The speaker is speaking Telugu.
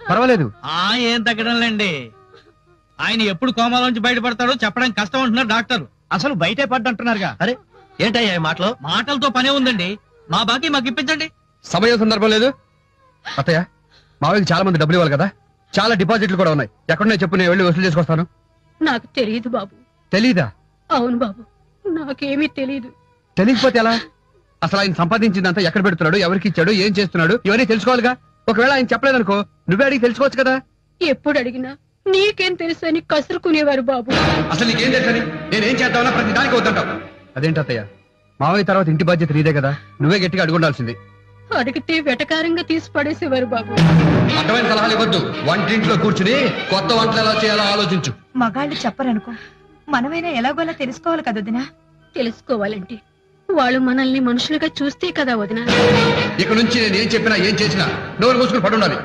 పర్వాలేదు. ఏం తగ్గడంలేండి. ఆయన ఎప్పుడు కోమాలోంచి బయటపడతాడో చెప్పడం కష్టం అంటున్నారు డాక్టర్. అసలు బయటే పడ్డంటున్నారుగా. అరే ఏంటయ్యా మాటలు? మాటలతో పనే ఉందండి. మా బాకీ మాకు ఇప్పించండి. సమయం సందర్భం లేదు. అత్తయ్య, మావయ్యకి చాలా మంది డబ్బులు ఇవ్వాలి కదా, చాలా డిపాజిట్లు కూడా ఉన్నాయి. ఎక్కడున్నాయి చెప్పు, నేను వెళ్ళి వసూలు చేసుకొస్తాను. నాకు తెలియదు బాబు. తెలీదా? అవును బాబు, నాకేమీ తెలియదు. తెలియకపోతే ఎలా? అసలు ఆయన సంపాదించిందంతా ఎక్కడ పెడుతున్నాడు, ఎవరికి ఇచ్చాడు, ఏం చేస్తున్నాడు, ఇవన్నీ తెలుసుకోవాలిగా. ఒకవేళ ఆయన చెప్పలేదనుకో, నువ్వే అడిగి తెలుసుకోవచ్చు కదా. ఎప్పుడు అడిగినా నీకేం తెలుసు అని కసురుకునేవారు బాబు. అసలు నీకేం తెలుసని నేనేం చేద్దామన్నా ప్రతి దానికి వద్దంటావు. అదేంటి అత్తయ్య, మావయ్య తర్వాత ఇంటి బాధ్యత నీదే కదా, నువ్వే గట్టిగా అడుగుండాల్సింది. అడిగితే వెటకారంగా తీసి పడేసేవారు బాబు. అడ్డమైన సలహాలు ఇవ్వద్దు. వంటింట్లో కూర్చుని కొత్త వంటలు ఎలా చేయాలో ఆలోచించు. మగాళ్ళు చెప్పరనుకో, మనమైనా ఎలాగోలా తెలుసుకోవాలి కదా వదినా. తెలుసుకోవాలంటే వాళ్ళు మనల్ని మనుషులుగా చూస్తే కదా వదినా. ఇక నుంచి నేను ఏం చెప్పినా ఏం చేసినా నోరు మూసుకుని పడుండాలి.